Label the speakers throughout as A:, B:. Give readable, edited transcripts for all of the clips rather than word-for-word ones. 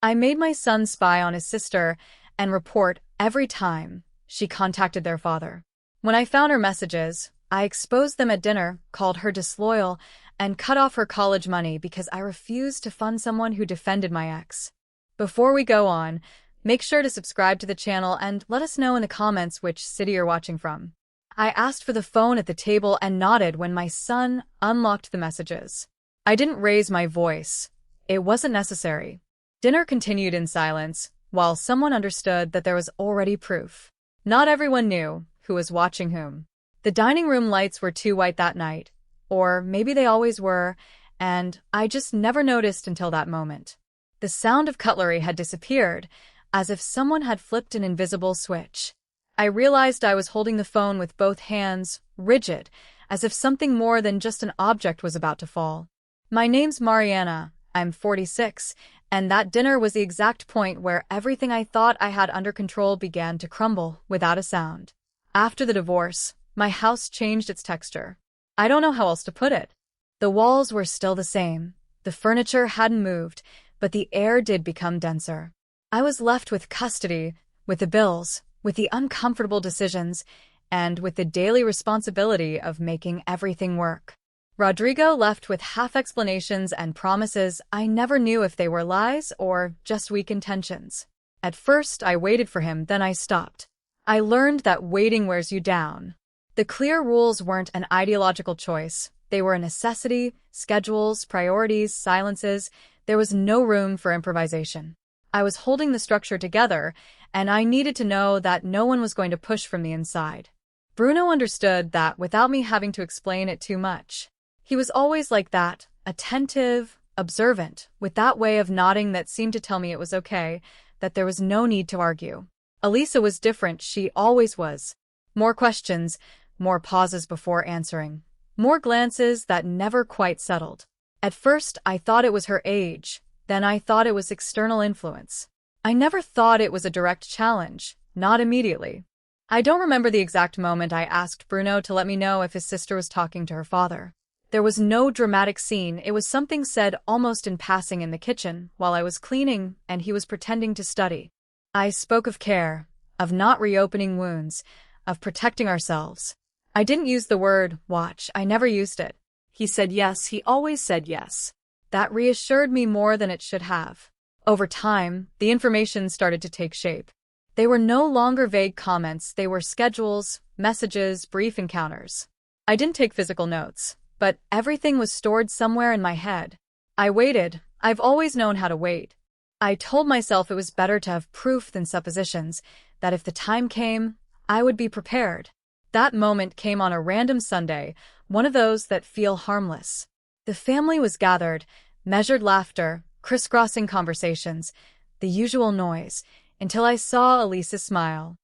A: I made my son spy on his sister and report every time she contacted their father. When I found her messages, I exposed them at dinner, called her disloyal, and cut off her college money because I refused to fund someone who defended my ex. Before we go on, make sure to subscribe to the channel and let us know in the comments which city you're watching from. I asked for the phone at the table and nodded when my son unlocked the messages. I didn't raise my voice. It wasn't necessary. Dinner continued in silence, while someone understood that there was already proof. Not everyone knew who was watching whom. The dining room lights were too white that night, or maybe they always were, and I just never noticed until that moment. The sound of cutlery had disappeared, as if someone had flipped an invisible switch. I realized I was holding the phone with both hands, rigid, as if something more than just an object was about to fall. My name's Mariana, I'm 46, and that dinner was the exact point where everything I thought I had under control began to crumble without a sound. After the divorce, my house changed its texture. I don't know how else to put it. The walls were still the same. The furniture hadn't moved, but the air did become denser. I was left with custody, with the bills, with the uncomfortable decisions, and with the daily responsibility of making everything work. Rodrigo left with half explanations and promises I never knew if they were lies or just weak intentions. At first, I waited for him, then I stopped. I learned that waiting wears you down. The clear rules weren't an ideological choice. They were a necessity: schedules, priorities, silences. There was no room for improvisation. I was holding the structure together, and I needed to know that no one was going to push from the inside. Bruno understood that without me having to explain it too much. He was always like that, attentive, observant, with that way of nodding that seemed to tell me it was okay, that there was no need to argue. Elisa was different, she always was. More questions, more pauses before answering, more glances that never quite settled. At first, I thought it was her age, then I thought it was external influence. I never thought it was a direct challenge, not immediately. I don't remember the exact moment I asked Bruno to let me know if his sister was talking to her father. There was no dramatic scene, it was something said almost in passing in the kitchen while I was cleaning and he was pretending to study. I spoke of care, of not reopening wounds, of protecting ourselves. I didn't use the word watch, I never used it. He said yes, he always said yes. That reassured me more than it should have. Over time, the information started to take shape. They were no longer vague comments, they were schedules, messages, brief encounters. I didn't take physical notes, but everything was stored somewhere in my head. I waited. I've always known how to wait. I told myself it was better to have proof than suppositions, that if the time came, I would be prepared. That moment came on a random Sunday, one of those that feel harmless. The family was gathered, measured laughter, crisscrossing conversations, the usual noise, until I saw Elisa smile.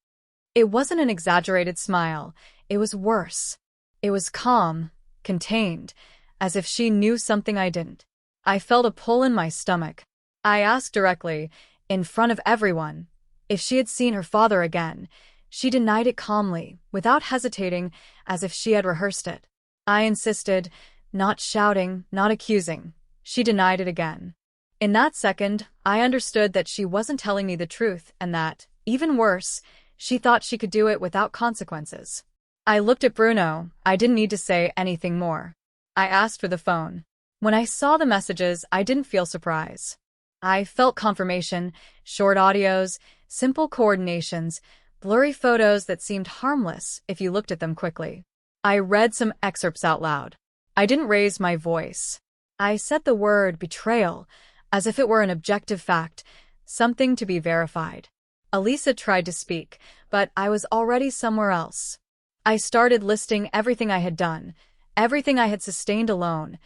A: It wasn't an exaggerated smile, it was worse. It was calm, contained, as if she knew something I didn't. I felt a pull in my stomach. I asked directly, in front of everyone, if she had seen her father again. She denied it calmly, without hesitating, as if she had rehearsed it. I insisted, not shouting, not accusing. She denied it again. In that second, I understood that she wasn't telling me the truth and that, even worse, she thought she could do it without consequences. I looked at Bruno. I didn't need to say anything more. I asked for the phone. When I saw the messages, I didn't feel surprise. I felt confirmation, short audios, simple coordinations, blurry photos that seemed harmless if you looked at them quickly. I read some excerpts out loud. I didn't raise my voice. I said the word betrayal, as if it were an objective fact, something to be verified. Elisa tried to speak, but I was already somewhere else. I started listing everything I had done, everything I had sustained alone,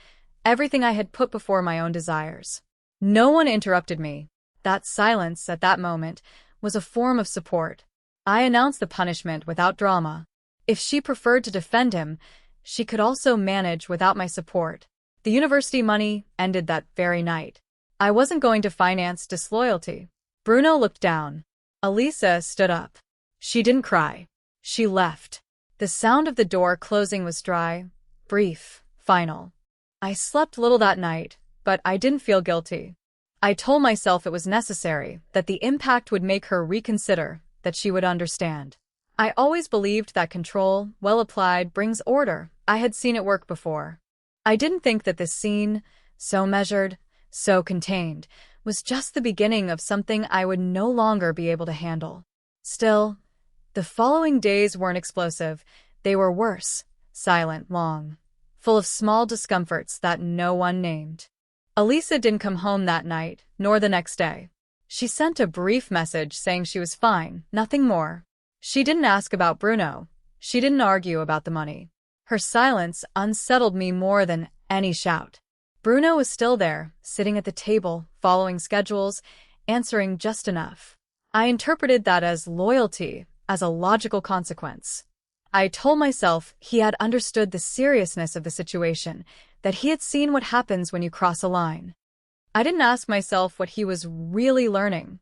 A: everything I had put before my own desires. No one interrupted me. That silence, at that moment, was a form of support. I announced the punishment without drama. If she preferred to defend him, she could also manage without my support. The university money ended that very night. I wasn't going to finance disloyalty. Bruno looked down. Elisa stood up. She didn't cry. She left. The sound of the door closing was dry, brief, final. I slept little that night, but I didn't feel guilty. I told myself it was necessary, that the impact would make her reconsider, that she would understand. I always believed that control, well applied, brings order. I had seen it work before. I didn't think that this scene, so measured, so contained, was just the beginning of something I would no longer be able to handle. Still, the following days weren't explosive. They were worse, silent, long, full of small discomforts that no one named. Elisa didn't come home that night, nor the next day. She sent a brief message saying she was fine, nothing more. She didn't ask about Bruno. She didn't argue about the money. Her silence unsettled me more than any shout. Bruno was still there, sitting at the table, following schedules, answering just enough. I interpreted that as loyalty, as a logical consequence. I told myself he had understood the seriousness of the situation, that he had seen what happens when you cross a line. I didn't ask myself what he was really learning.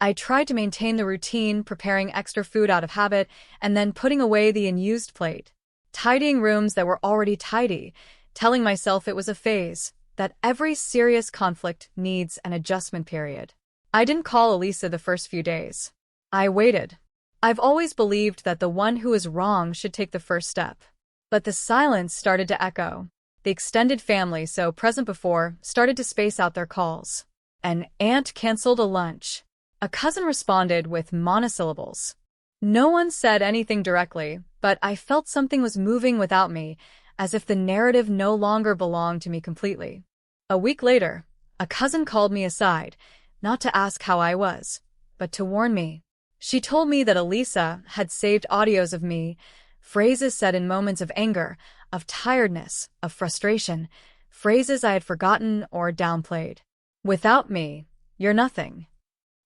A: I tried to maintain the routine, preparing extra food out of habit, and then putting away the unused plate, tidying rooms that were already tidy, telling myself it was a phase, that every serious conflict needs an adjustment period. I didn't call Elisa the first few days. I waited. I've always believed that the one who is wrong should take the first step. But the silence started to echo. The extended family, so present before, started to space out their calls. An aunt canceled a lunch. A cousin responded with monosyllables. No one said anything directly, but I felt something was moving without me, as if the narrative no longer belonged to me completely. A week later, a cousin called me aside, not to ask how I was, but to warn me. She told me that Elisa had saved audios of me, phrases said in moments of anger, of tiredness, of frustration, phrases I had forgotten or downplayed. Without me, you're nothing.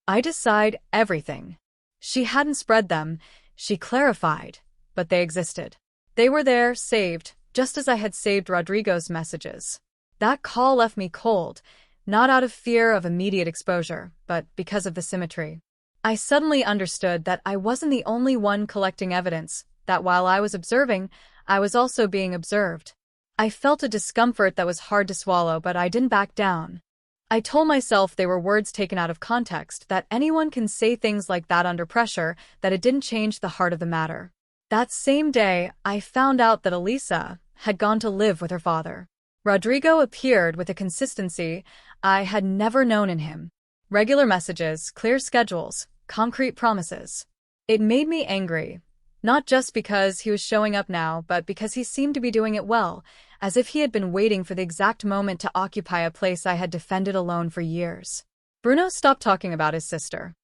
A: I decide everything. She hadn't spread them, she clarified, but they existed. They were there, saved, just as I had saved Rodrigo's messages. That call left me cold, not out of fear of immediate exposure, but because of the symmetry. I suddenly understood that I wasn't the only one collecting evidence, that while I was observing, I was also being observed. I felt a discomfort that was hard to swallow, but I didn't back down. I told myself they were words taken out of context, that anyone can say things like that under pressure, that it didn't change the heart of the matter. That same day, I found out that Elisa had gone to live with her father. Rodrigo appeared with a consistency I had never known in him. Regular messages, clear schedules, concrete promises. It made me angry, not just because he was showing up now, but because he seemed to be doing it well, as if he had been waiting for the exact moment to occupy a place I had defended alone for years. Bruno stopped talking about his sister.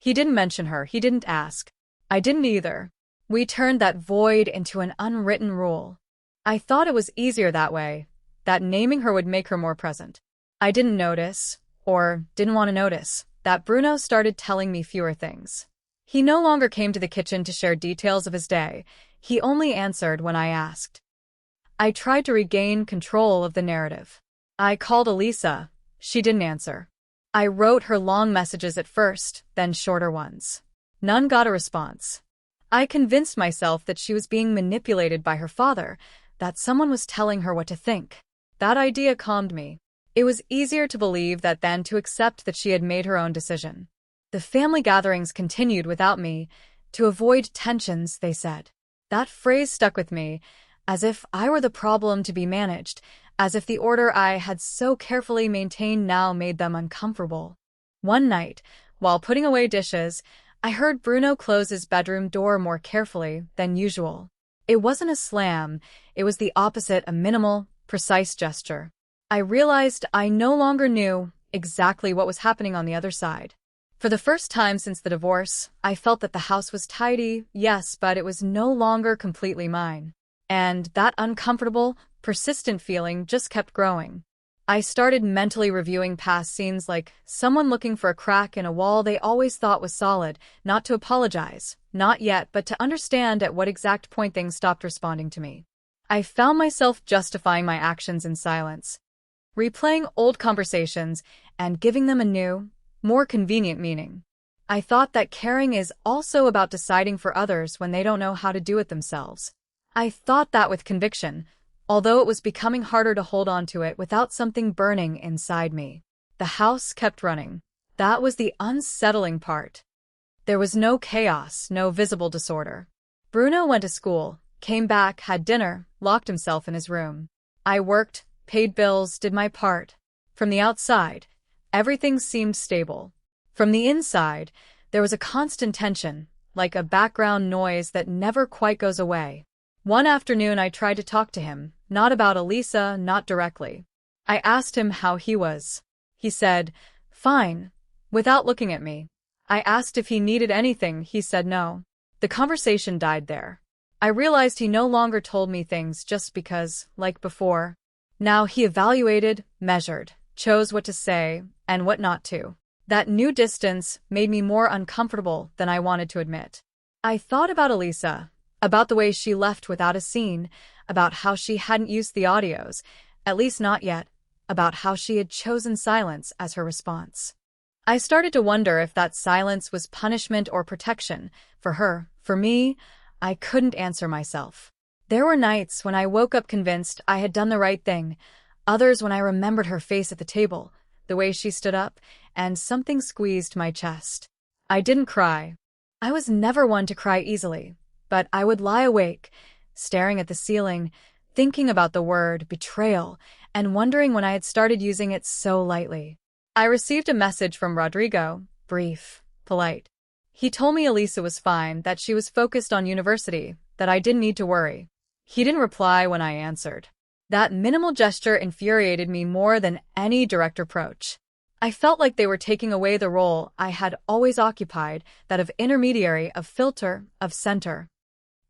A: He didn't mention her, he didn't ask. I didn't either. We turned that void into an unwritten rule. I thought it was easier that way, that naming her would make her more present. I didn't notice, or didn't want to notice, that Bruno started telling me fewer things. He no longer came to the kitchen to share details of his day. He only answered when I asked. I tried to regain control of the narrative. I called Elisa. She didn't answer. I wrote her long messages at first, then shorter ones. None got a response. I convinced myself that she was being manipulated by her father, that someone was telling her what to think. That idea calmed me. It was easier to believe that than to accept that she had made her own decision. The family gatherings continued without me. To avoid tensions, they said. That phrase stuck with me, as if I were the problem to be managed, as if the order I had so carefully maintained now made them uncomfortable. One night, while putting away dishes, I heard Bruno close his bedroom door more carefully than usual. It wasn't a slam, it was the opposite, a minimal, precise gesture. I realized I no longer knew exactly what was happening on the other side. For the first time since the divorce, I felt that the house was tidy, yes, but it was no longer completely mine. And that uncomfortable, persistent feeling just kept growing. I started mentally reviewing past scenes, like someone looking for a crack in a wall they always thought was solid, not to apologize, not yet, but to understand at what exact point things stopped responding to me. I found myself justifying my actions in silence, replaying old conversations and giving them a new, more convenient meaning. I thought that caring is also about deciding for others when they don't know how to do it themselves. I thought that with conviction, although it was becoming harder to hold on to it without something burning inside me. The house kept running. That was the unsettling part. There was no chaos, no visible disorder. Bruno went to school, came back, had dinner, locked himself in his room. I worked, paid bills, did my part. From the outside, everything seemed stable. From the inside, there was a constant tension, like a background noise that never quite goes away. One afternoon I tried to talk to him, not about Elisa, not directly. I asked him how he was. He said, "Fine," without looking at me. I asked if he needed anything, he said no. The conversation died there. I realized he no longer told me things just because, like before. Now he evaluated, measured, chose what to say, and what not to. That new distance made me more uncomfortable than I wanted to admit. I thought about Elisa, about the way she left without a scene, about how she hadn't used the audios, at least not yet, about how she had chosen silence as her response. I started to wonder if that silence was punishment or protection, for her, for me. I couldn't answer myself. There were nights when I woke up convinced I had done the right thing, others when I remembered her face at the table, the way she stood up, and something squeezed my chest. I didn't cry. I was never one to cry easily, but I would lie awake, staring at the ceiling, thinking about the word betrayal, and wondering when I had started using it so lightly. I received a message from Rodrigo, brief, polite. He told me Elisa was fine, that she was focused on university, that I didn't need to worry. He didn't reply when I answered. That minimal gesture infuriated me more than any direct reproach. I felt like they were taking away the role I had always occupied, that of intermediary, of filter, of center.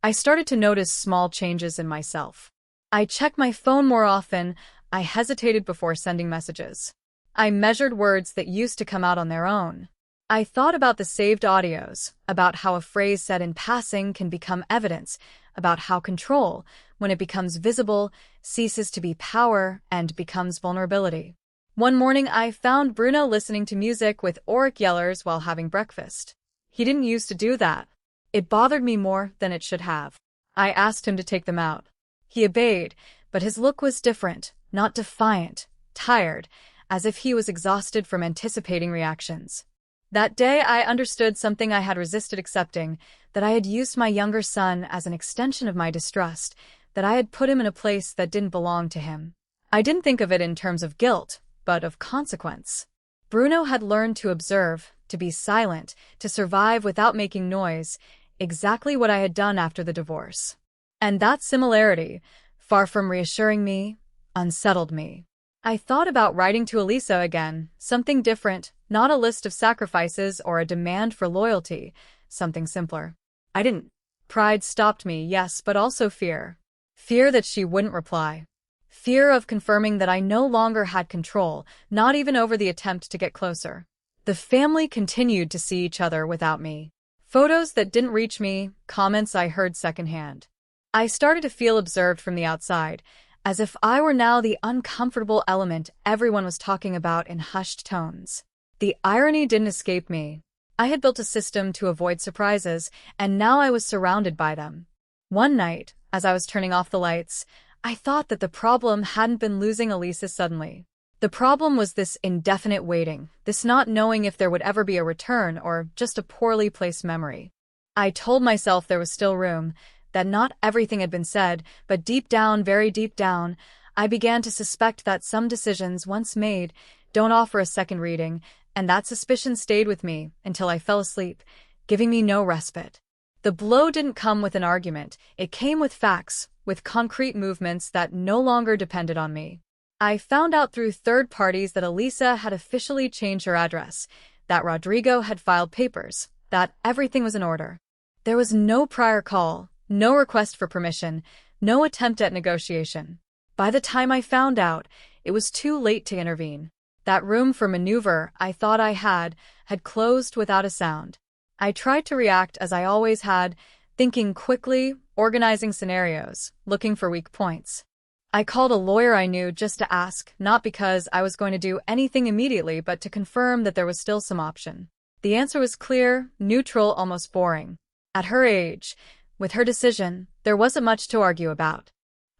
A: I started to notice small changes in myself. I checked my phone more often. I hesitated before sending messages. I measured words that used to come out on their own. I thought about the saved audios, about how a phrase said in passing can become evidence, about how control, when it becomes visible, ceases to be power and becomes vulnerability. One morning I found Bruno listening to music with Auric Yellers while having breakfast. He didn't used to do that. It bothered me more than it should have. I asked him to take them out. He obeyed, but his look was different, not defiant, tired, as if he was exhausted from anticipating reactions. That day I understood something I had resisted accepting, that I had used my younger son as an extension of my distrust, that I had put him in a place that didn't belong to him. I didn't think of it in terms of guilt, but of consequence. Bruno had learned to observe, to be silent, to survive without making noise, exactly what I had done after the divorce. And that similarity, far from reassuring me, unsettled me. I thought about writing to Elisa again, something different, not a list of sacrifices or a demand for loyalty, something simpler. I didn't. Pride stopped me, yes, but also fear. Fear that she wouldn't reply. Fear of confirming that I no longer had control, not even over the attempt to get closer. The family continued to see each other without me. Photos that didn't reach me, comments I heard secondhand. I started to feel observed from the outside, as if I were now the uncomfortable element everyone was talking about in hushed tones. The irony didn't escape me. I had built a system to avoid surprises, and now I was surrounded by them. One night, as I was turning off the lights, I thought that the problem hadn't been losing Elisa suddenly. The problem was this indefinite waiting, this not knowing if there would ever be a return or just a poorly placed memory. I told myself there was still room, that not everything had been said, but deep down, very deep down, I began to suspect that some decisions once made don't offer a second reading, and that suspicion stayed with me until I fell asleep, giving me no respite. The blow didn't come with an argument, it came with facts, with concrete movements that no longer depended on me. I found out through third parties that Elisa had officially changed her address, that Rodrigo had filed papers, that everything was in order. There was no prior call, no request for permission, no attempt at negotiation. By the time I found out, it was too late to intervene. That room for maneuver I thought I had closed without a sound. I tried to react as I always had, thinking quickly, organizing scenarios, looking for weak points. I called a lawyer I knew just to ask, not because I was going to do anything immediately, but to confirm that there was still some option. The answer was clear, neutral, almost boring. At her age, with her decision, there wasn't much to argue about.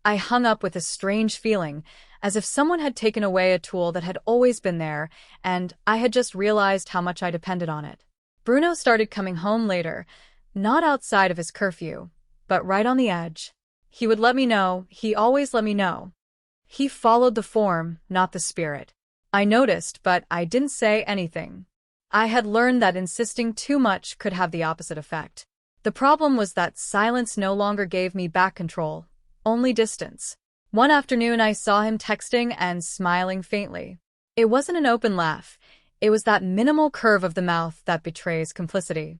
A: I hung up with a strange feeling, as if someone had taken away a tool that had always been there, and I had just realized how much I depended on it. Bruno started coming home later, not outside of his curfew, but right on the edge. He would let me know, he always let me know. He followed the form, not the spirit. I noticed, but I didn't say anything. I had learned that insisting too much could have the opposite effect. The problem was that silence no longer gave me back control, only distance. One afternoon I saw him texting and smiling faintly. It wasn't an open laugh. It was that minimal curve of the mouth that betrays complicity.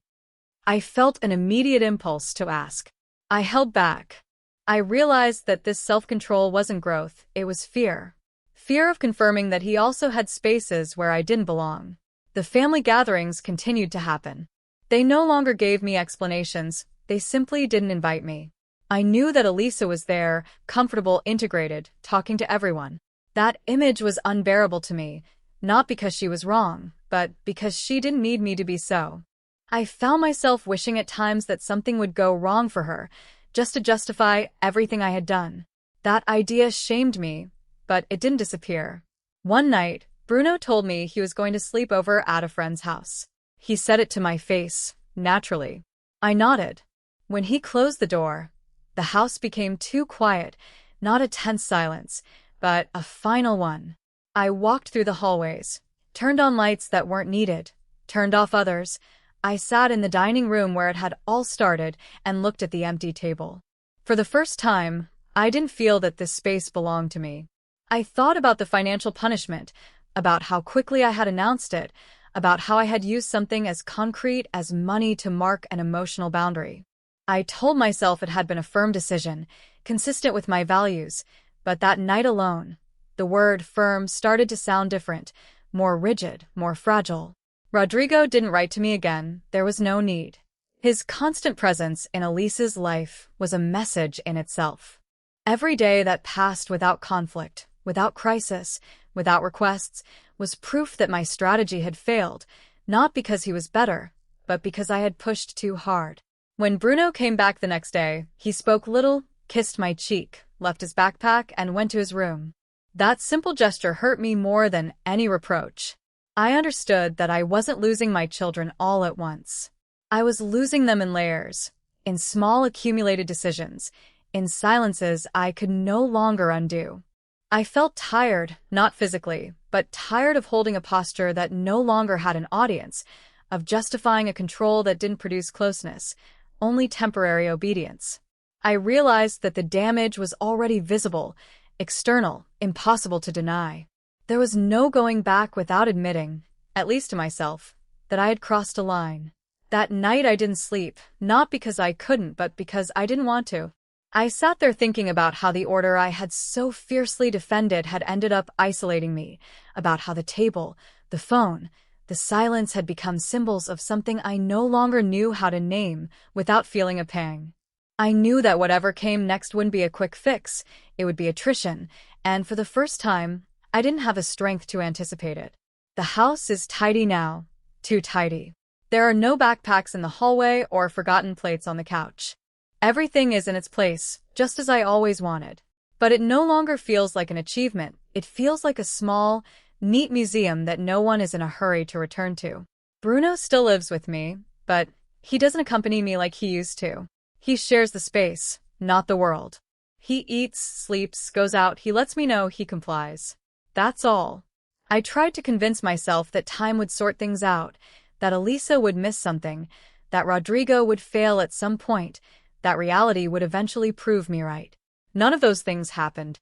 A: I felt an immediate impulse to ask. I held back. I realized that this self-control wasn't growth, it was fear. Fear of confirming that he also had spaces where I didn't belong. The family gatherings continued to happen. They no longer gave me explanations, they simply didn't invite me. I knew that Elisa was there, comfortable, integrated, talking to everyone. That image was unbearable to me, not because she was wrong, but because she didn't need me to be so. I found myself wishing at times that something would go wrong for her, just to justify everything I had done. That idea shamed me, but it didn't disappear. One night, Bruno told me he was going to sleep over at a friend's house. He said it to my face, naturally. I nodded. When he closed the door, the house became too quiet, not a tense silence, but a final one. I walked through the hallways, turned on lights that weren't needed, turned off others. I sat in the dining room where it had all started and looked at the empty table. For the first time, I didn't feel that this space belonged to me. I thought about the financial punishment, about how quickly I had announced it, about how I had used something as concrete as money to mark an emotional boundary. I told myself it had been a firm decision, consistent with my values, but that night alone, the word firm started to sound different, more rigid, more fragile. Rodrigo didn't write to me again, there was no need. His constant presence in Elisa's life was a message in itself. Every day that passed without conflict, without crisis, without requests, was proof that my strategy had failed, not because he was better, but because I had pushed too hard. When Bruno came back the next day, he spoke little, kissed my cheek, left his backpack, and went to his room. That simple gesture hurt me more than any reproach. I understood that I wasn't losing my children all at once. I was losing them in layers, in small accumulated decisions, in silences I could no longer undo. I felt tired, not physically, but tired of holding a posture that no longer had an audience, of justifying a control that didn't produce closeness, only temporary obedience. I realized that the damage was already visible, external, impossible to deny. There was no going back without admitting, at least to myself, that I had crossed a line. That night I didn't sleep, not because I couldn't, but because I didn't want to. I sat there thinking about how the order I had so fiercely defended had ended up isolating me, about how the table, the phone, the silence had become symbols of something I no longer knew how to name without feeling a pang. I knew that whatever came next wouldn't be a quick fix, it would be attrition, and for the first time, I didn't have the strength to anticipate it. The house is tidy now, too tidy. There are no backpacks in the hallway or forgotten plates on the couch. Everything is in its place, just as I always wanted. But it no longer feels like an achievement, it feels like a small, neat museum that no one is in a hurry to return to. Bruno still lives with me, but he doesn't accompany me like he used to. He shares the space, not the world. He eats, sleeps, goes out, he lets me know he complies. That's all. I tried to convince myself that time would sort things out, that Elisa would miss something, that Rodrigo would fail at some point, that reality would eventually prove me right. None of those things happened.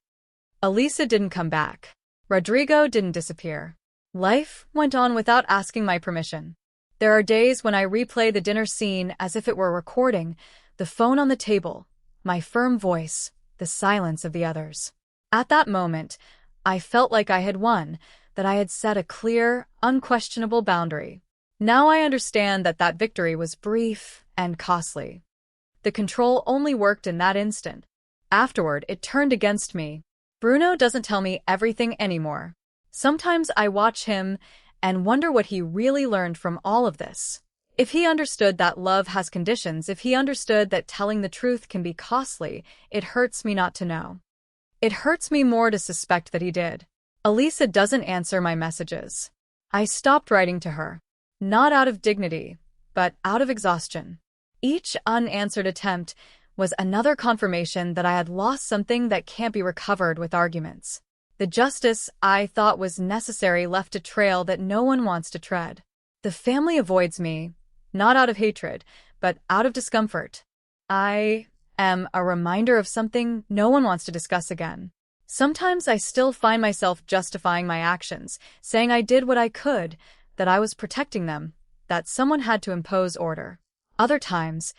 A: Elisa didn't come back. Rodrigo didn't disappear. Life went on without asking my permission. There are days when I replay the dinner scene as if it were recording, the phone on the table, my firm voice, the silence of the others. At that moment, I felt like I had won, that I had set a clear, unquestionable boundary. Now I understand that that victory was brief and costly. The control only worked in that instant. Afterward, it turned against me. Bruno doesn't tell me everything anymore. Sometimes I watch him and wonder what he really learned from all of this. If he understood that love has conditions, if he understood that telling the truth can be costly, it hurts me not to know. It hurts me more to suspect that he did. Elisa doesn't answer my messages. I stopped writing to her. Not out of dignity, but out of exhaustion. Each unanswered attempt was another confirmation that I had lost something that can't be recovered with arguments. The justice I thought was necessary left a trail that no one wants to tread. The family avoids me, not out of hatred, but out of discomfort. I am a reminder of something no one wants to discuss again. Sometimes I still find myself justifying my actions, saying I did what I could, that I was protecting them, that someone had to impose order. Other times,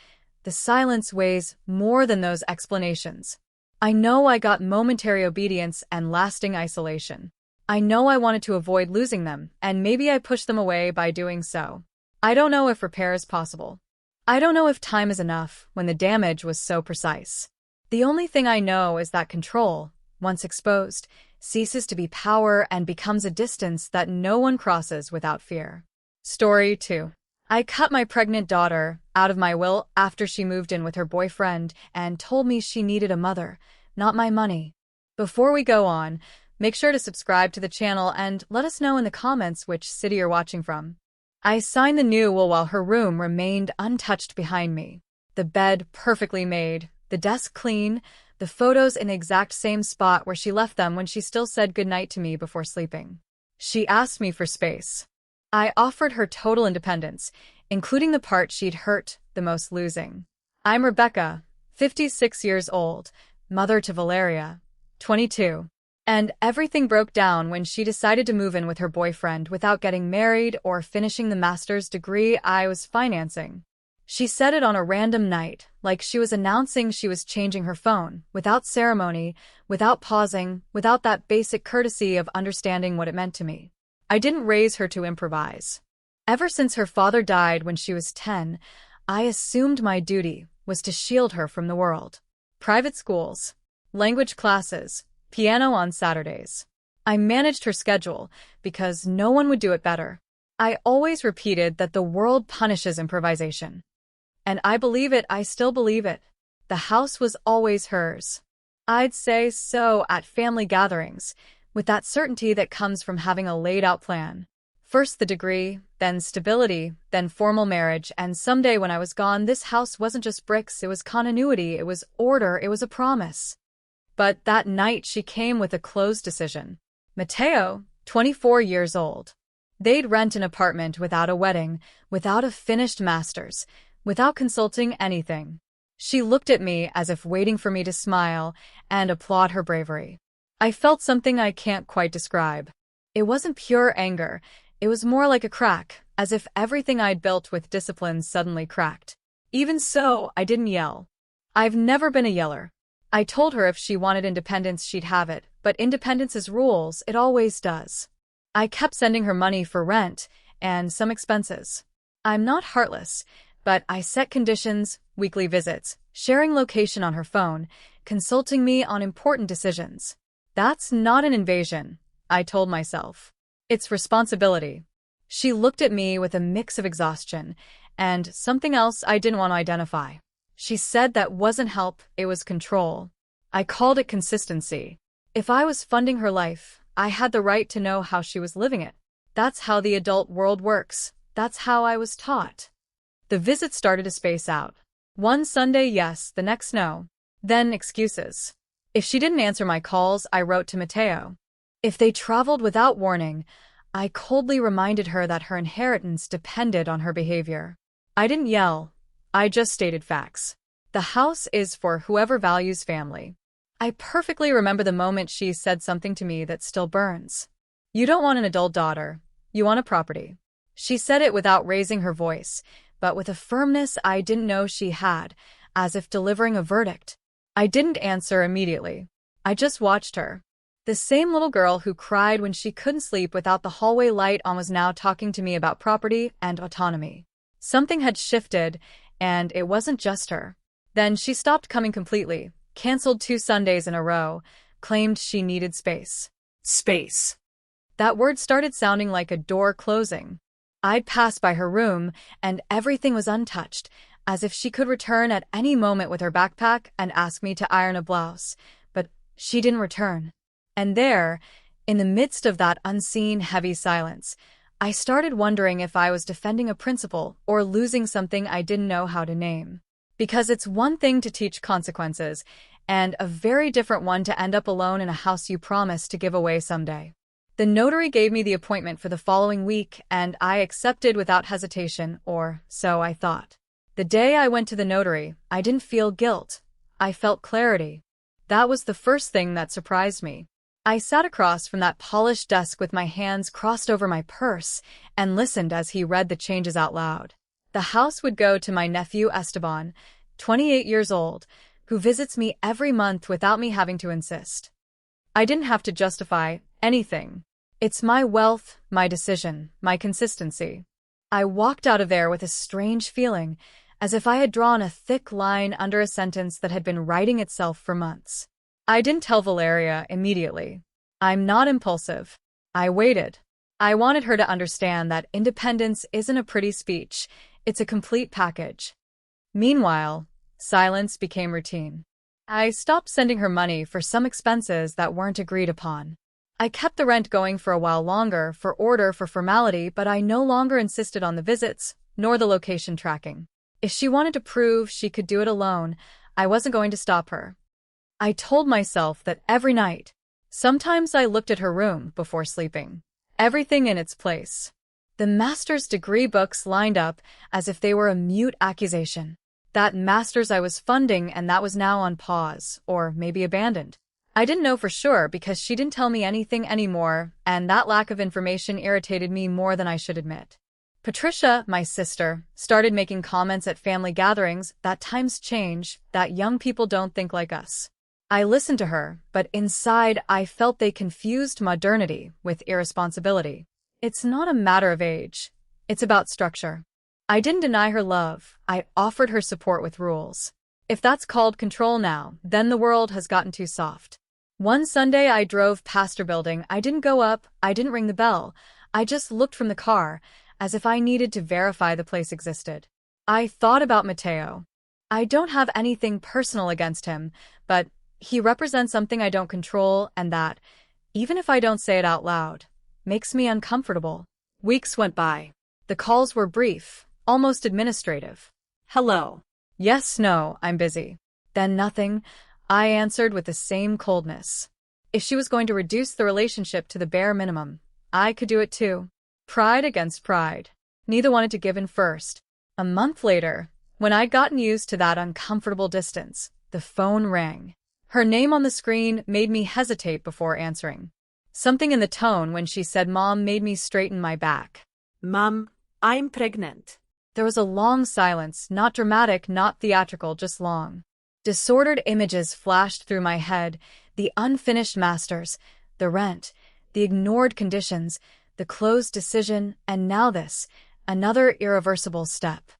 A: the silence weighs more than those explanations. I know I got momentary obedience and lasting isolation. I know I wanted to avoid losing them, and maybe I pushed them away by doing so. I don't know if repair is possible. I don't know if time is enough when the damage was so precise. The only thing I know is that control, once exposed, ceases to be power and becomes a distance that no one crosses without fear. Story 2. I cut my pregnant daughter out of my will after she moved in with her boyfriend and told me she needed a mother, not my money. Before we go on, make sure to subscribe to the channel and let us know in the comments which city you're watching from. I signed the new will while her room remained untouched behind me. The bed perfectly made, the desk clean, the photos in the exact same spot where she left them when she still said goodnight to me before sleeping. She asked me for space. I offered her total independence, including the part she'd hurt the most losing. I'm Rebecca, 56 years old, mother to Valeria, 22. And everything broke down when she decided to move in with her boyfriend without getting married or finishing the master's degree I was financing. She said it on a random night, like she was announcing she was changing her phone, without ceremony, without pausing, without that basic courtesy of understanding what it meant to me. I didn't raise her to improvise. Ever since her father died when she was 10, I assumed my duty was to shield her from the world. Private schools, language classes, piano on Saturdays. I managed her schedule because no one would do it better. I always repeated that the world punishes improvisation. And I believe it, I still believe it. The house was always hers. I'd say so at family gatherings, with that certainty that comes from having a laid-out plan. First the degree, then stability, then formal marriage, and someday when I was gone, this house wasn't just bricks, it was continuity, it was order, it was a promise. But that night she came with a closed decision. Mateo, 24 years old. They'd rent an apartment without a wedding, without a finished master's, without consulting anything. She looked at me as if waiting for me to smile and applaud her bravery. I felt something I can't quite describe. It wasn't pure anger, it was more like a crack, as if everything I'd built with discipline suddenly cracked. Even so, I didn't yell. I've never been a yeller. I told her if she wanted independence, she'd have it, but independence is rules, it always does. I kept sending her money for rent and some expenses. I'm not heartless, but I set conditions, weekly visits, sharing location on her phone, consulting me on important decisions. That's not an invasion, I told myself. It's responsibility. She looked at me with a mix of exhaustion and something else I didn't want to identify. She said that wasn't help, it was control. I called it consistency. If I was funding her life, I had the right to know how she was living it. That's how the adult world works. That's how I was taught. The visits started to space out. One Sunday, yes, the next no. Then excuses. If she didn't answer my calls, I wrote to Mateo. If they traveled without warning, I coldly reminded her that her inheritance depended on her behavior. I didn't yell. I just stated facts. The house is for whoever values family. I perfectly remember the moment she said something to me that still burns. You don't want an adult daughter. You want a property. She said it without raising her voice, but with a firmness I didn't know she had, as if delivering a verdict. I didn't answer immediately. I just watched her. The same little girl who cried when she couldn't sleep without the hallway light on was now talking to me about property and autonomy. Something had shifted, and it wasn't just her. Then she stopped coming completely, canceled 2 Sundays in a row, claimed she needed space. Space. That word started sounding like a door closing. I'd passed by her room, and everything was untouched, as if she could return at any moment with her backpack and ask me to iron a blouse. But She didn't return. And there, in the midst of that unseen, heavy silence, I started wondering if I was defending a principle or losing something I didn't know how to name. Because it's one thing to teach consequences, and a very different one to end up alone in a house you promised to give away someday. The notary gave me the appointment for the following week, and I accepted without hesitation, or so I thought. The day I went to the notary, I didn't feel guilt. I felt clarity. That was the first thing that surprised me. I sat across from that polished desk with my hands crossed over my purse and listened as he read the changes out loud. The house would go to my nephew Esteban, 28 years old, who visits me every month without me having to insist. I didn't have to justify anything. It's my wealth, my decision, my consistency. I walked out of there with a strange feeling, as if I had drawn a thick line under a sentence that had been writing itself for months. I didn't tell Valeria immediately. I'm not impulsive. I waited. I wanted her to understand that independence isn't a pretty speech, it's a complete package. Meanwhile, silence became routine. I stopped sending her money for some expenses that weren't agreed upon. I kept the rent going for a while longer, for formality, but I no longer insisted on the visits, nor the location tracking. If she wanted to prove she could do it alone, I wasn't going to stop her. I told myself that every night. Sometimes I looked at her room before sleeping. Everything in its place. The master's degree books lined up as if they were a mute accusation. That master's I was funding and that was now on pause, or maybe abandoned. I didn't know for sure because she didn't tell me anything anymore, and that lack of information irritated me more than I should admit. Patricia, my sister, started making comments at family gatherings that times change, that young people don't think like us. I listened to her, but inside I felt they confused modernity with irresponsibility. It's not a matter of age. It's about structure. I didn't deny her love. I offered her support with rules. If that's called control now, then the world has gotten too soft. One Sunday I drove past her building. I didn't go up. I didn't ring the bell. I just looked from the car, as if I needed to verify the place existed. I thought about Mateo. I don't have anything personal against him, but he represents something I don't control, and that, even if I don't say it out loud, makes me uncomfortable. Weeks went by. The calls were brief, almost administrative. Hello. Yes, no, I'm busy. Then nothing. I answered with the same coldness. If she was going to reduce the relationship to the bare minimum, I could do it too. Pride against pride. Neither wanted to give in first. A month later, when I'd gotten used to that uncomfortable distance, the phone rang. Her name on the screen made me hesitate before answering. Something in the tone when she said Mom made me straighten my back.
B: Mom, I'm pregnant.
A: There was a long silence, not dramatic, not theatrical, just long. Disordered images flashed through my head, the unfinished masters, the rent, the ignored conditions, the closed decision, and now this, another irreversible step.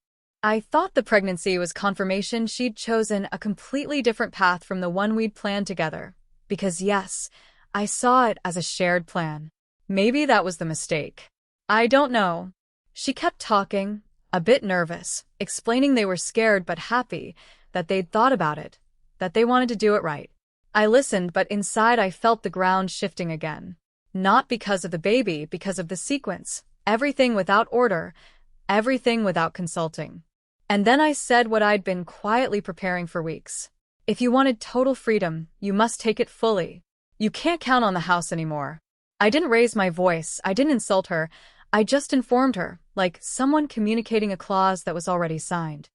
A: I thought the pregnancy was confirmation she'd chosen a completely different path from the one we'd planned together. Because yes, I saw it as a shared plan. Maybe that was the mistake. I don't know. She kept talking, a bit nervous, explaining they were scared but happy, that they'd thought about it, that they wanted to do it right. I listened, but inside I felt the ground shifting again. Not because of the baby, because of the sequence. Everything without order, everything without consulting. And then I said what I'd been quietly preparing for weeks. If you wanted total freedom, you must take it fully. You can't count on the house anymore. I didn't raise my voice, I didn't insult her, I just informed her, like someone communicating a clause that was already signed.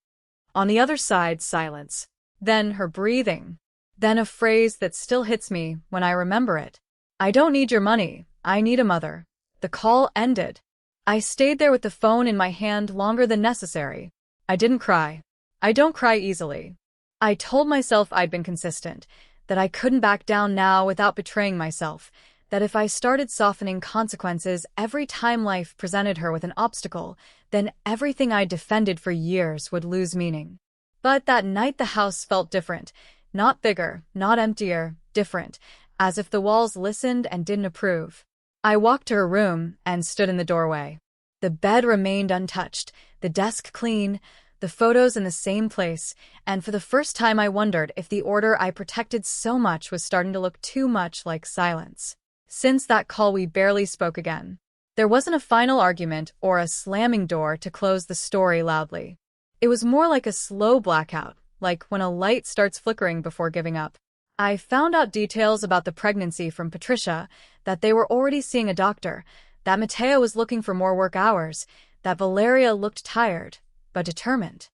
A: On the other side, silence. Then her breathing. Then a phrase that still hits me when I remember it. I don't need your money, I need a mother. The call ended. I stayed there with the phone in my hand longer than necessary. I didn't cry. I don't cry easily. I told myself I'd been consistent, that I couldn't back down now without betraying myself, that if I started softening consequences every time life presented her with an obstacle, then everything I'd defended for years would lose meaning. But that night the house felt different, not bigger, not emptier, different, as if the walls listened and didn't approve. I walked to her room and stood in the doorway. The bed remained untouched, the desk clean, the photos in the same place, and for the first time I wondered if the order I protected so much was starting to look too much like silence. Since that call, we barely spoke again. There wasn't a final argument or a slamming door to close the story loudly. It was more like a slow blackout, like when a light starts flickering before giving up. I found out details about the pregnancy from Patricia, that they were already seeing a doctor, that Mateo was looking for more work hours, that Valeria looked tired, but determined.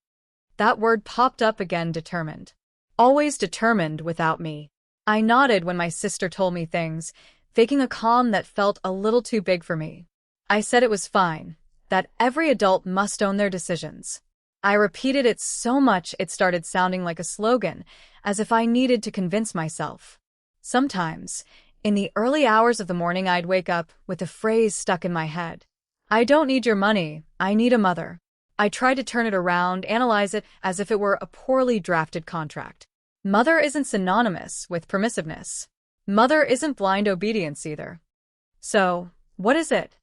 A: That word popped up again, determined. Always determined without me. I nodded when my sister told me things, faking a calm that felt a little too big for me. I said it was fine, that every adult must own their decisions. I repeated it so much it started sounding like a slogan, as if I needed to convince myself. Sometimes, in the early hours of the morning, I'd wake up with a phrase stuck in my head. I don't need your money, I need a mother. I tried to turn it around, analyze it as if it were a poorly drafted contract. Mother isn't synonymous with permissiveness. Mother isn't blind obedience either. So, what is it?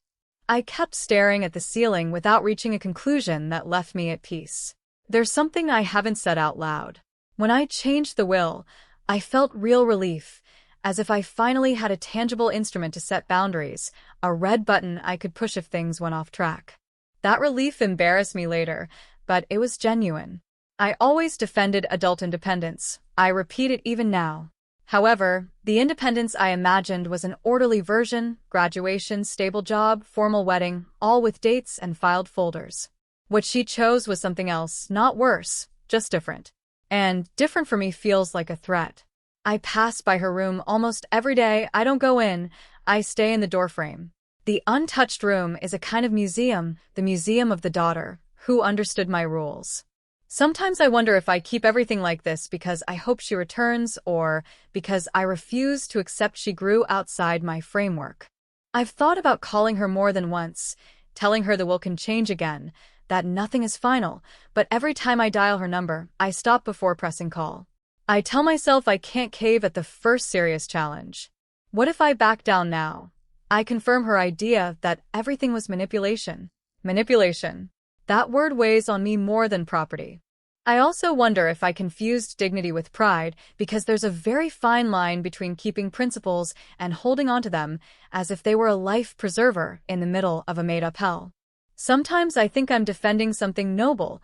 A: I kept staring at the ceiling without reaching a conclusion that left me at peace. There's something I haven't said out loud. When I changed the will, I felt real relief, as if I finally had a tangible instrument to set boundaries, a red button I could push if things went off track. That relief embarrassed me later, but it was genuine. I always defended adult independence. I repeat it even now. However, the independence I imagined was an orderly version: graduation, stable job, formal wedding, all with dates and filed folders. What she chose was something else, not worse, just different. And different for me feels like a threat. I pass by her room almost every day. I don't go in, I stay in the doorframe. The untouched room is a kind of museum, the museum of the daughter, who understood my rules. Sometimes I wonder if I keep everything like this because I hope she returns, or because I refuse to accept she grew outside my framework. I've thought about calling her more than once, telling her the will can change again, that nothing is final, but every time I dial her number, I stop before pressing call. I tell myself I can't cave at the first serious challenge. What if I back down now? I confirm her idea that everything was manipulation. Manipulation. That word weighs on me more than property. I also wonder if I confused dignity with pride, because there's a very fine line between keeping principles and holding onto them as if they were a life preserver in the middle of a made-up hell. Sometimes I think I'm defending something noble,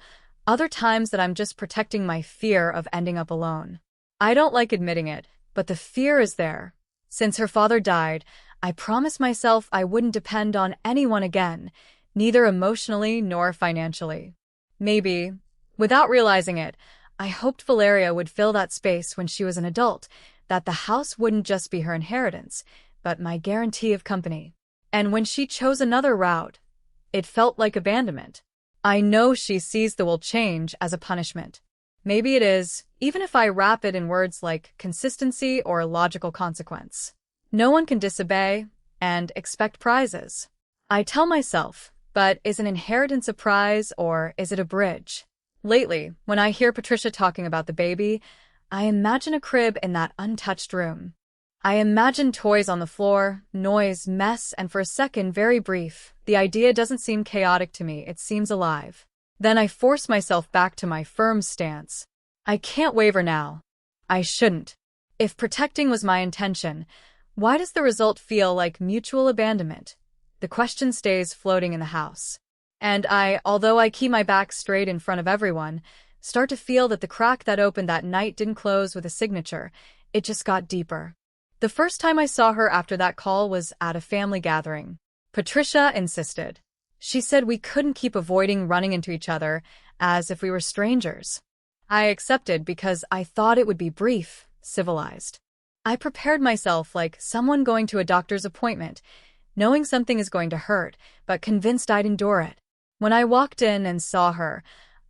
A: other times that I'm just protecting my fear of ending up alone. I don't like admitting it, but the fear is there. Since her father died, I promised myself I wouldn't depend on anyone again, neither emotionally nor financially. Maybe, without realizing it, I hoped Valeria would fill that space when she was an adult, that the house wouldn't just be her inheritance, but my guarantee of company. And when she chose another route, it felt like abandonment. I know she sees the will change as a punishment. Maybe it is, even if I wrap it in words like consistency or logical consequence. No one can disobey and expect prizes. I tell myself, but is an inheritance a prize, or is it a bridge? Lately, when I hear Patricia talking about the baby, I imagine a crib in that untouched room. I imagine toys on the floor, noise, mess, and for a second, very brief, the idea doesn't seem chaotic to me, it seems alive. Then I force myself back to my firm stance. I can't waver now. I shouldn't. If protecting was my intention, why does the result feel like mutual abandonment? The question stays floating in the house. And although I keep my back straight in front of everyone, start to feel that the crack that opened that night didn't close with a signature, it just got deeper. The first time I saw her after that call was at a family gathering. Patricia insisted. She said we couldn't keep avoiding running into each other as if we were strangers. I accepted because I thought it would be brief, civilized. I prepared myself like someone going to a doctor's appointment, knowing something is going to hurt, but convinced I'd endure it. When I walked in and saw her,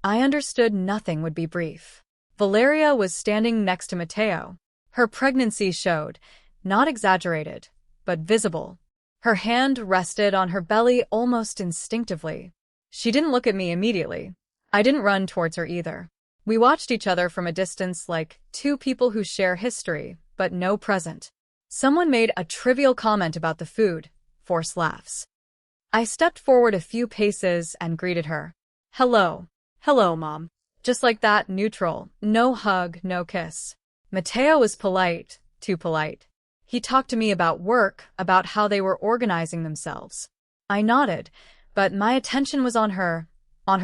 A: I understood nothing would be brief. Valeria was standing next to Mateo. Her pregnancy showed, not exaggerated, but visible. Her hand rested on her belly almost instinctively. She didn't look at me immediately. I didn't run towards her either. We watched each other from a distance like two people who share history, but no present. Someone made a trivial comment about the food, forced laughs. I stepped forward a few paces and greeted her. Hello.
B: Hello, Mom.
A: Just like that, neutral. No hug, no kiss. Mateo was polite, too polite. He talked to me about work, about how they were organizing themselves. I nodded, but my attention was on her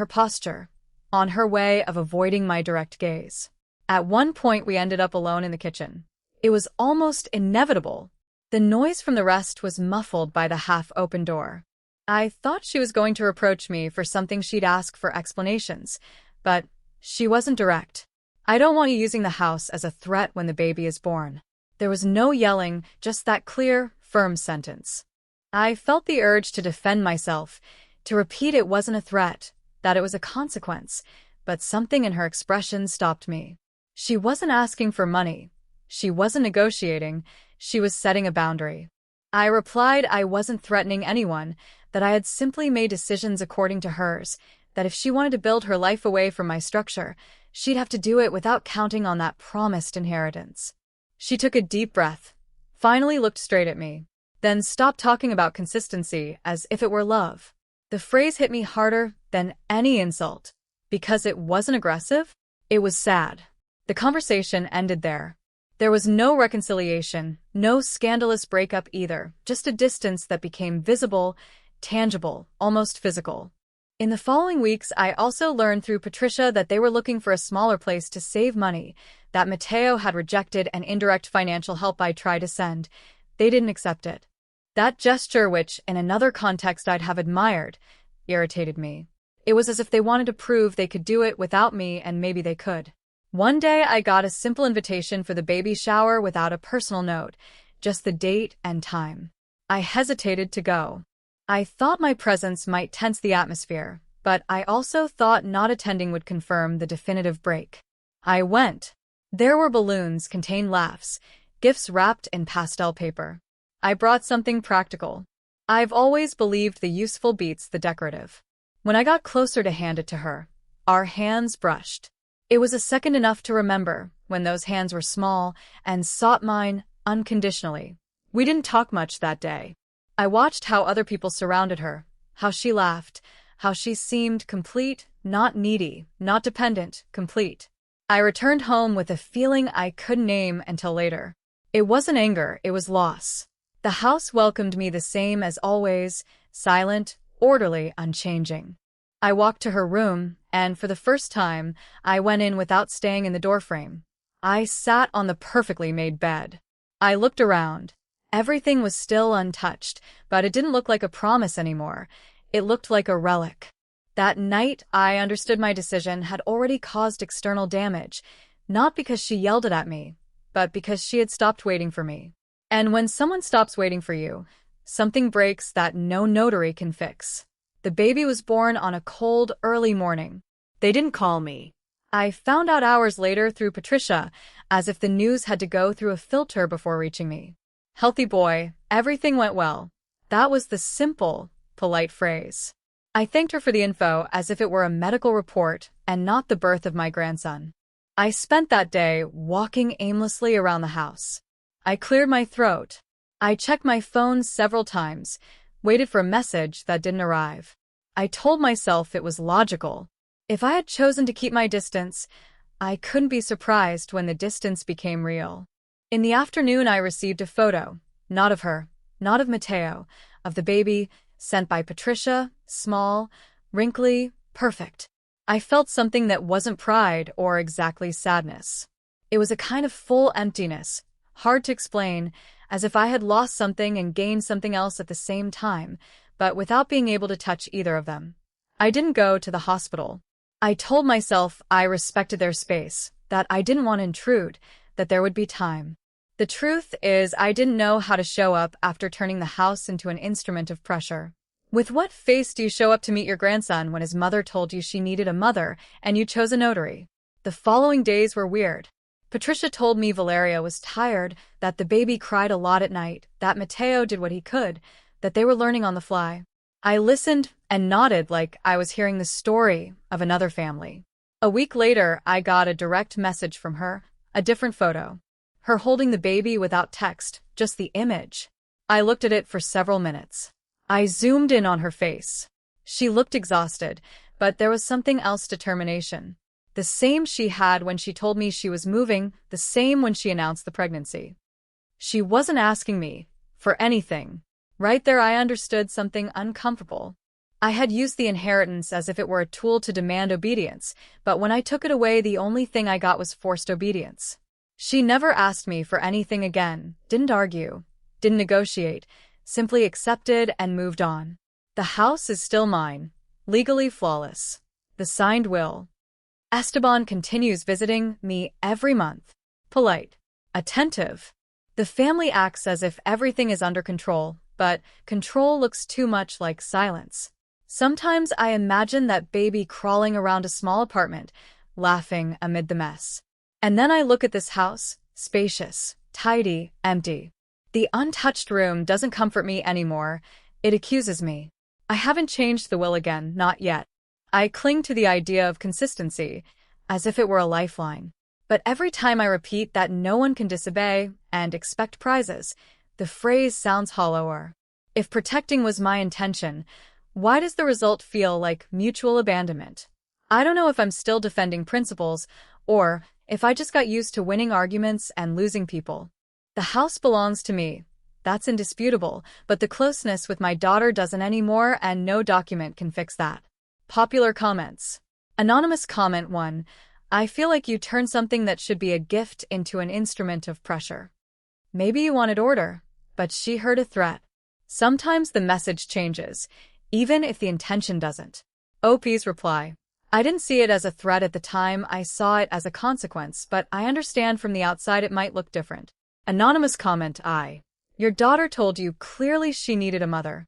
A: posture, on her way of avoiding my direct gaze. At one point, we ended up alone in the kitchen. It was almost inevitable. The noise from the rest was muffled by the half-open door. I thought she was going to reproach me for something she'd ask for explanations, but she wasn't direct. I don't want you using the house as a threat when the baby is born. There was no yelling, just that clear, firm sentence. I felt the urge to defend myself, to repeat it wasn't a threat, that it was a consequence, but something in her expression stopped me. She wasn't asking for money. She wasn't negotiating. She was setting a boundary. I replied I wasn't threatening anyone, that I had simply made decisions according to hers, that if she wanted to build her life away from my structure, she'd have to do it without counting on that promised inheritance. She took a deep breath, finally looked straight at me, then stopped talking about consistency as if it were love. The phrase hit me harder than any insult. Because it wasn't aggressive, it was sad. The conversation ended there. There was no reconciliation, no scandalous breakup either, just a distance that became visible, tangible, almost physical. In the following weeks, I also learned through Patricia that they were looking for a smaller place to save money, that Mateo had rejected an indirect financial help I tried to send. They didn't accept it. That gesture, which in another context I'd have admired, irritated me. It was as if they wanted to prove they could do it without me, and maybe they could. One day I got a simple invitation for the baby shower without a personal note, just the date and time. I hesitated to go. I thought my presence might tense the atmosphere, but I also thought not attending would confirm the definitive break. I went. There were balloons, contained laughs, gifts wrapped in pastel paper. I brought something practical. I've always believed the useful beats the decorative. When I got closer to hand it to her, our hands brushed. It was a second enough to remember when those hands were small and sought mine unconditionally. We didn't talk much that day. I watched how other people surrounded her, how she laughed, how she seemed complete, not needy, not dependent, complete. I returned home with a feeling I couldn't name until later. It wasn't anger, it was loss. The house welcomed me the same as always, silent, orderly, unchanging. I walked to her room, and for the first time, I went in without staying in the doorframe. I sat on the perfectly made bed. I looked around. Everything was still untouched, but it didn't look like a promise anymore. It looked like a relic. That night, I understood my decision had already caused external damage, not because she yelled it at me, but because she had stopped waiting for me. And when someone stops waiting for you, something breaks that no notary can fix. The baby was born on a cold, early morning.
B: They didn't call me.
A: I found out hours later through Patricia, as if the news had to go through a filter before reaching me. Healthy boy, everything went well. That was the simple, polite phrase. I thanked her for the info as if it were a medical report and not the birth of my grandson. I spent that day walking aimlessly around the house. I cleared my throat. I checked my phone several times, waited for a message that didn't arrive. I told myself it was logical. If I had chosen to keep my distance, I couldn't be surprised when the distance became real. In the afternoon, I received a photo, not of her, not of Mateo, of the baby, sent by Patricia, small, wrinkly, perfect. I felt something that wasn't pride or exactly sadness. It was a kind of full emptiness, hard to explain, as if I had lost something and gained something else at the same time, but without being able to touch either of them. I didn't go to the hospital. I told myself I respected their space, that I didn't want to intrude, that there would be time. The truth is, I didn't know how to show up after turning the house into an instrument of pressure. With what face do you show up to meet your grandson when his mother told you she needed a mother and you chose a notary? The following days were weird. Patricia told me Valeria was tired, that the baby cried a lot at night, that Mateo did what he could, that they were learning on the fly. I listened and nodded like I was hearing the story of another family. A week later, I got a direct message from her, a different photo. Her holding the baby without text, just the image. I looked at it for several minutes. I zoomed in on her face. She looked exhausted, But there was something else: determination. The same she had when she told me she was moving, the same when she announced the pregnancy. She wasn't asking me for anything. Right there I understood something uncomfortable. I had used the inheritance as if it were a tool to demand obedience, but when I took it away, the only thing I got was forced obedience. She never asked me for anything again, didn't argue, didn't negotiate, simply accepted and moved on. The house is still mine, legally flawless. The signed will. Esteban continues visiting me every month. Polite. Attentive. The family acts as if everything is under control, but control looks too much like silence. Sometimes I imagine that baby crawling around a small apartment, laughing amid the mess. And then I look at this house, spacious, tidy, empty. The untouched room doesn't comfort me anymore. It accuses me. I haven't changed the will again, not yet. I cling to the idea of consistency, as if it were a lifeline. But every time I repeat that no one can disobey and expect prizes, the phrase sounds hollower. If protecting was my intention, why does the result feel like mutual abandonment? I don't know if I'm still defending principles, or if I just got used to winning arguments and losing people. The house belongs to me. That's indisputable, but the closeness with my daughter doesn't anymore, and no document can fix that. Popular comments. Anonymous comment 1. I feel like you turned something that should be a gift into an instrument of pressure. Maybe you wanted order, but she heard a threat. Sometimes the message changes, even if the intention doesn't. OP's reply. I didn't see it as a threat at the time, I saw it as a consequence, but I understand from the outside it might look different. Anonymous comment I. Your daughter told you clearly she needed a mother.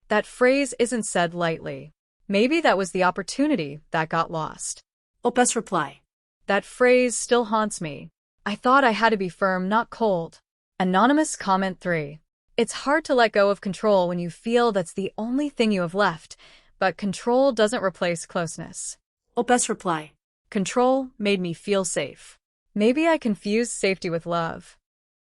A: That phrase isn't said lightly. Maybe that was the opportunity that got lost.
B: OP's reply.
A: That phrase still haunts me. I thought I had to be firm, not cold. Anonymous comment 3. It's hard to let go of control when you feel that's the only thing you have left, but control doesn't replace closeness.
B: OP's reply.
A: Control made me feel safe. Maybe I confused safety with love.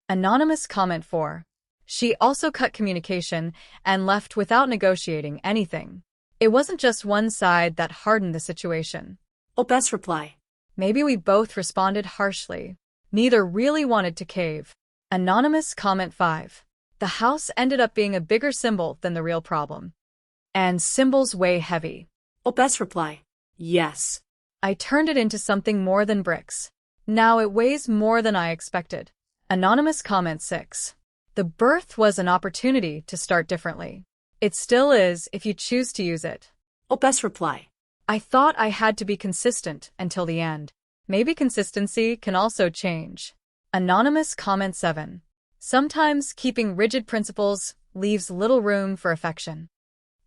A: Anonymous comment 4. She also cut communication and left without negotiating anything. It wasn't just one side that hardened the situation.
B: OP's reply.
A: Maybe we both responded harshly. Neither really wanted to cave. Anonymous comment 5. The house ended up being a bigger symbol than the real problem. And symbols weigh heavy.
B: OP's reply. Yes.
A: I turned it into something more than bricks. Now it weighs more than I expected. Anonymous comment 6. The birth was an opportunity to start differently. It still is if you choose to use it.
B: OP's reply.
A: I thought I had to be consistent until the end. Maybe consistency can also change. Anonymous comment 7. Sometimes keeping rigid principles leaves little room for affection.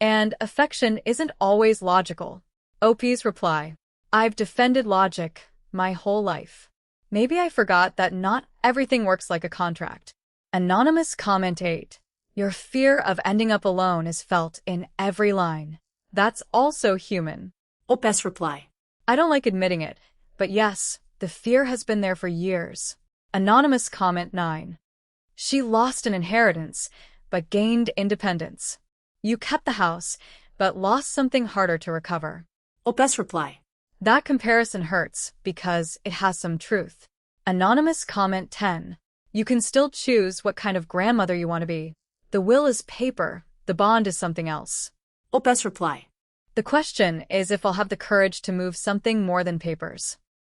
A: And affection isn't always logical. OP's reply. I've defended logic my whole life. Maybe I forgot that not everything works like a contract. Anonymous comment 8. Your fear of ending up alone is felt in every line. That's also human.
B: OP's reply.
A: I don't like admitting it, but yes, the fear has been there for years. Anonymous comment 9. She lost an inheritance, but gained independence. You kept the house, but lost something harder to recover.
B: OP's reply.
A: That comparison hurts because it has some truth. Anonymous comment 10. You can still choose what kind of grandmother you want to be. The will is paper, the bond is something else.
B: OP's reply.
A: The question is if I'll have the courage to move something more than papers.